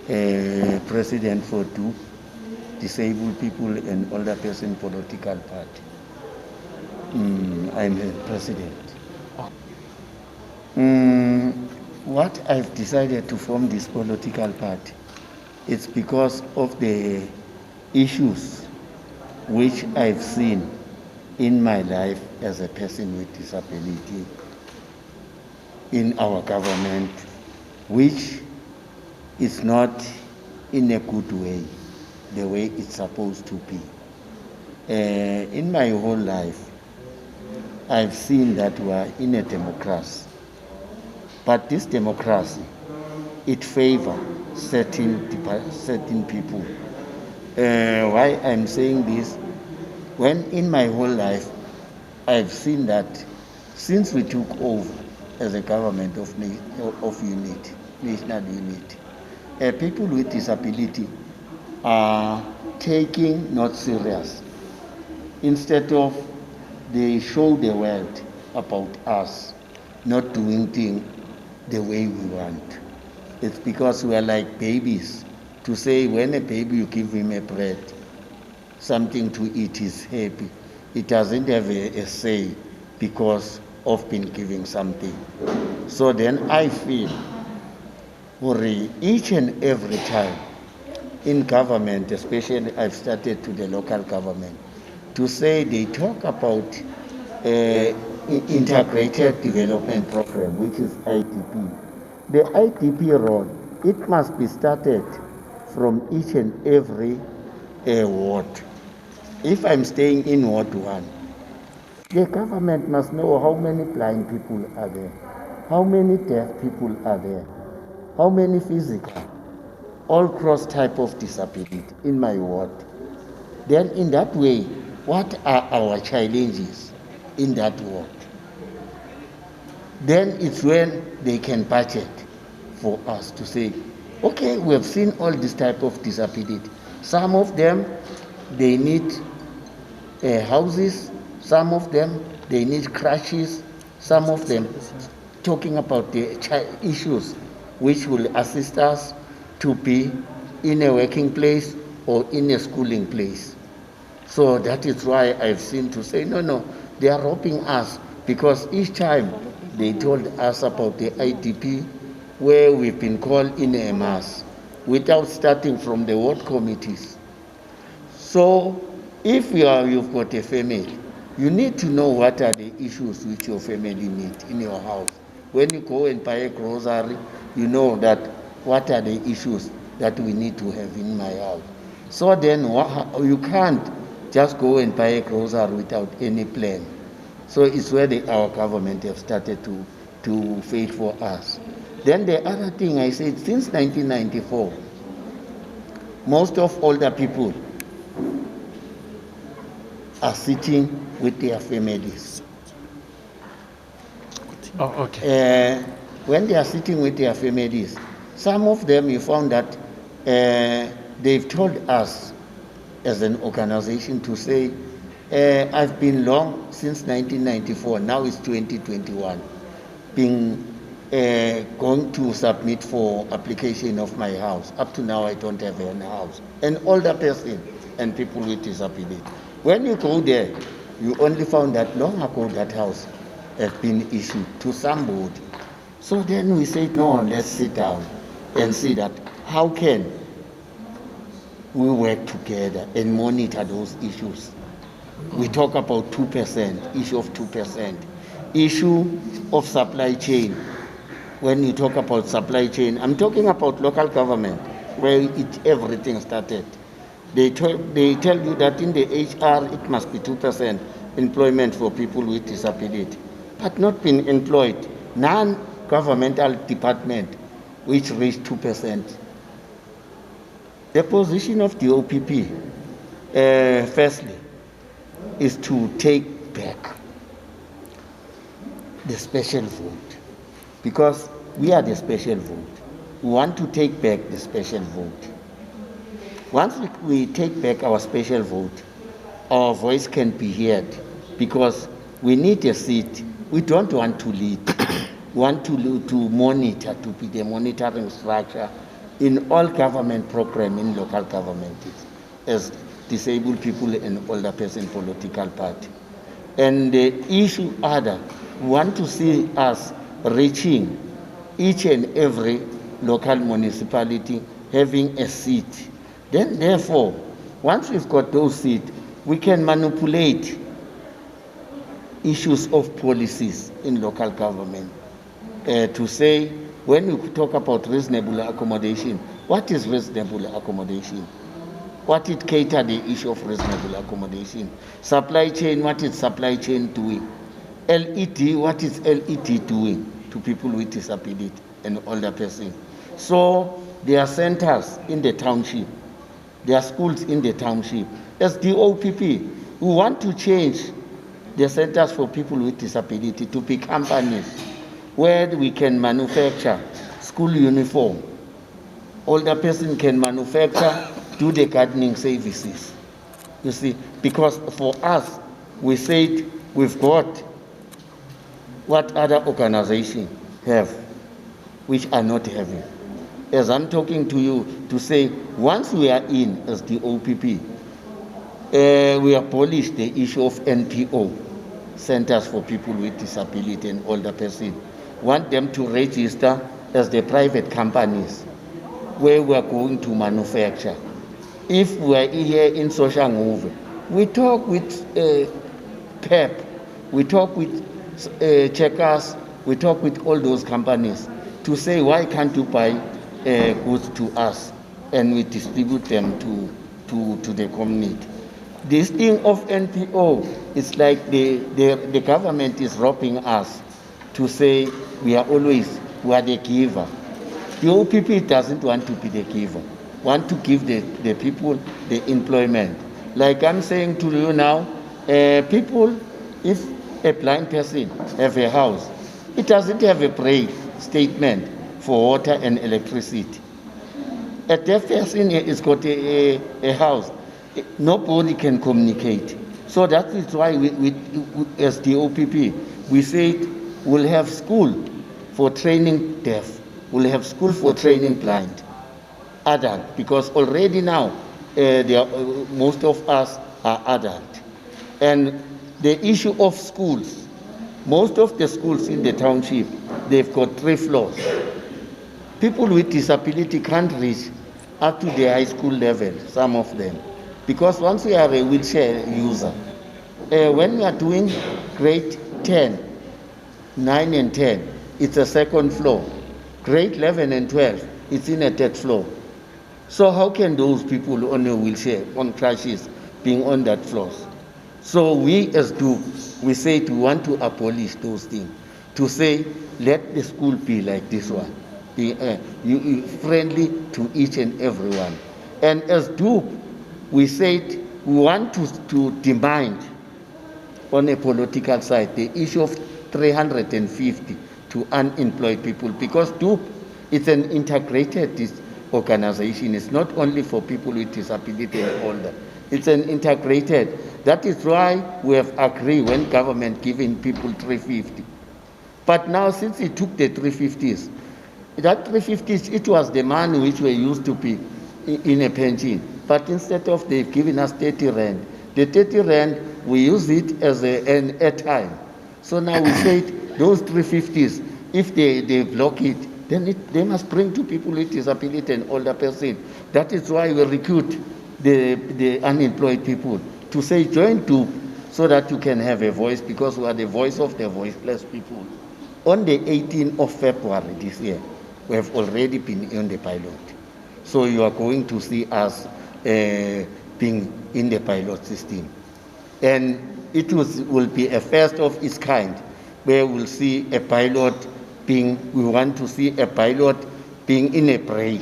president for two disabled people and older person political party. I'm a president. What I've decided to form this political party, it's because of the issues which I've seen in my life as a person with disability in our government, which is not in a good way, the way it's supposed to be. In my whole life, I've seen that we are in a democracy. But this democracy, it favors certain people. Why I'm saying this? When in my whole life, I've seen that since we took over as a government of unity, national unity, people with disability are taking not serious. Instead of they show the world about us not doing things the way we want. It's because we are like babies. To say when a baby you give him a bread, something to eat, he's happy. It doesn't have a say because of being giving something. So then I feel each and every time in government, especially I've started to the local government, to say they talk about integrated development program, which is IDP. The IDP role, it must be started from each and every ward. If I'm staying in Ward 1, the government must know how many blind people are there, how many deaf people are there, how many physical, all cross type of disability in my ward. Then in that way, what are our challenges in that ward? Then it's when they can budget for us to say, okay, we have seen all this type of disability. Some of them, they need houses. Some of them, they need crashes. Some of them, talking about the issues which will assist us to be in a working place or in a schooling place. So that is why I've seen to say, no, they are robbing us, because each time they told us about the IDP, where we've been called in a mass without starting from the ward committees. So if you've got a family, you need to know what are the issues which your family needs in your house. When you go and buy a grocery, you know that what are the issues that we need to have in my house. So then you can't just go and buy a grocery without any plan. So it's where our government have started to fight for us. Then the other thing I said, since 1994, most of older people are sitting with their families. Oh, okay. When they are sitting with their families, some of them you found that they've told us as an organization to say, I've been long since 1994, now it's 2021, going to submit for application of my house. Up to now I don't have a house. An older person and people with disability. When you go there, you only found that long ago that house has been issued to somebody. So then we said, no, let's sit down and see that how can we work together and monitor those issues. We talk about 2%, issue of 2%, issue of supply chain. When you talk about supply chain, I'm talking about local government, where everything started. They tell you that in the HR it must be 2% employment for people with disability, but not being employed. Non-governmental department which reached 2%. The position of the OPP, firstly, is to take back the special vote, because we are the special vote. We want to take back the special vote. Once we take back our special vote, our voice can be heard, because we need a seat. We don't want to lead. We want to monitor, to be the monitoring structure in all government program in local government as disabled people and older person political party. And the issue other, we want to see us reaching each and every local municipality having a seat. Then therefore, once we've got those seats, we can manipulate issues of policies in local government to say, when we talk about reasonable accommodation, what is reasonable accommodation? What it cater the issue of reasonable accommodation? Supply chain, what is supply chain doing? LED, what is LED doing to people with disability and older person? So there are centers in the township, there are schools in the township. As DOPP, we want to change the centers for people with disability to be companies where we can manufacture school uniform. Older person can manufacture, do the gardening services. You see, because for us, we said we've got what other organizations have, which are not having. As I'm talking to you, to say, once we are in as the OPP, we abolish the issue of NPO, Centers for People with Disability and Older Person. Want them to register as the private companies where we are going to manufacture. If we are here in social movement, we talk with PEP, we talk with Checkers, we talk with all those companies to say, why can't you buy goods to us and we distribute them to the community? This thing of NPO is like the government is robbing us to say we are the giver. The OPP doesn't want to be the giver, want to give the people the employment. Like I'm saying to you now, people, if a blind person have a house, it doesn't have a break statement for water and electricity. A deaf person has got a house, nobody can communicate. So that is why we as the OPP, we said we'll have school for training deaf, we'll have school for training blind, adult, because already now most of us are adult. And the issue of schools, most of the schools in the township, they've got 3 floors. People with disability can't reach up to the high school level, some of them, because once we are a wheelchair user, when we are doing grade 10, 9 and 10, it's a 2nd floor. Grade 11 and 12, it's in a 3rd floor. So how can those people on a wheelchair, on crutches, being on that floor? So we as DUP, we say we want to abolish those things, to say let the school be like this one, be friendly to each and everyone. And as DUP, we said we want to demand on a political side the issue of 350 to unemployed people, because DUP is an integrated organization. It's not only for people with disability and older. It's an integrated. That is why we have agreed when government giving people 350. But now since it took the 350s, that 350s, it was the money which we used to be in a pension. But instead of they've given us 30 rand, the 30 rand, we use it as an airtime. So now we said those 350s, if they block it, then they must bring to people with disability and older person. That is why we recruit the unemployed people to say join DUP so that you can have a voice, because we are the voice of the voiceless people. On the 18th of February this year, we have already been in the pilot. So you are going to see us being in the pilot system. And it will be a first of its kind, where we'll see a pilot we want to see a pilot being in a braille.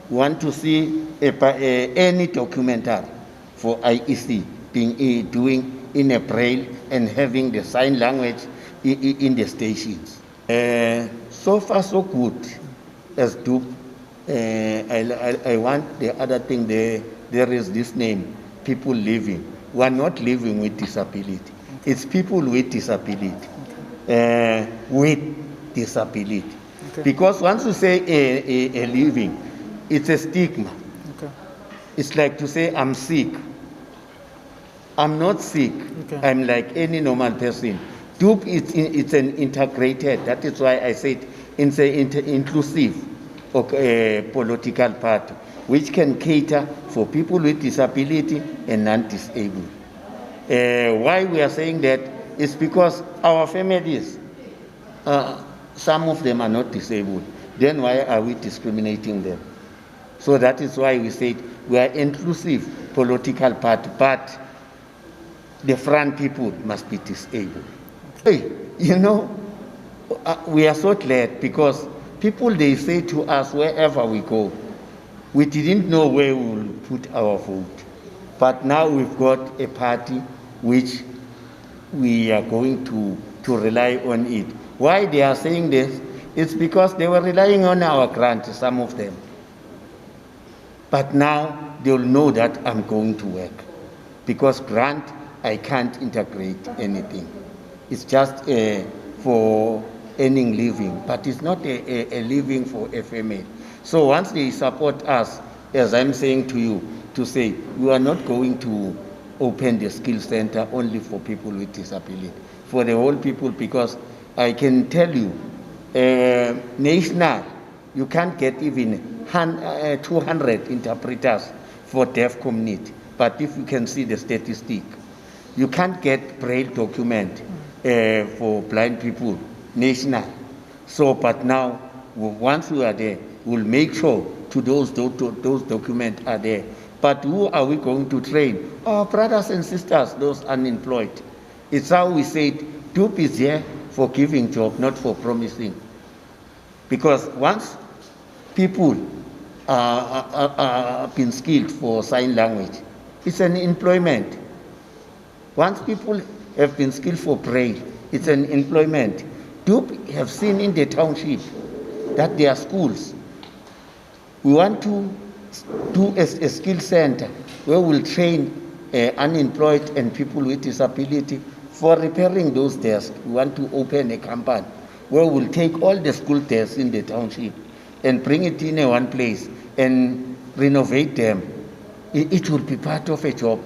We want to see any documentary for IEC being doing in a braille and having the sign language in the stations. So far so good as DUP. I want the other thing there is this name, people living. We are not living with disability. It's people with disability. With disability. Okay. Because once you say a living, it's a stigma. Okay. It's like to say, I'm sick. I'm not sick. Okay. I'm like any normal person. DUP, it's an integrated, that is why I said it's an inclusive political party, which can cater for people with disability and non-disabled. Why we are saying that is because our families, some of them are not disabled. Then why are we discriminating them? So that is why we said we are inclusive political party, but the front people must be disabled. Hey, we are so glad because people, they say to us wherever we go, we didn't know where we will put our vote. But now we've got a party which we are going to rely on it. Why they are saying this? It's because they were relying on our grant, some of them. But now they'll know that I'm going to work. Because grant, I can't integrate anything. It's just for earning living, but it's not a living for a family. So once they support us, as I'm saying to you, to say, we are not going to open the skill center only for people with disability, for the whole people, because I can tell you, national, you can't get even 200 interpreters for deaf community. But if you can see the statistic, you can't get braille document for blind people, national. So, but now, once we are there, we'll make sure to those documents are there. But who are we going to train? Our brothers and sisters, those unemployed. It's how we said, DUP is here for giving job, not for promising. Because once people are been skilled for sign language, it's an employment. Once people have been skilled for braille, it's an employment. DUP have seen in the township that there are schools. We want to do a skill center where we'll train unemployed and people with disability for repairing those desks. We want to open a company where we'll take all the school desks in the township and bring it in one place and renovate them. It will be part of a job.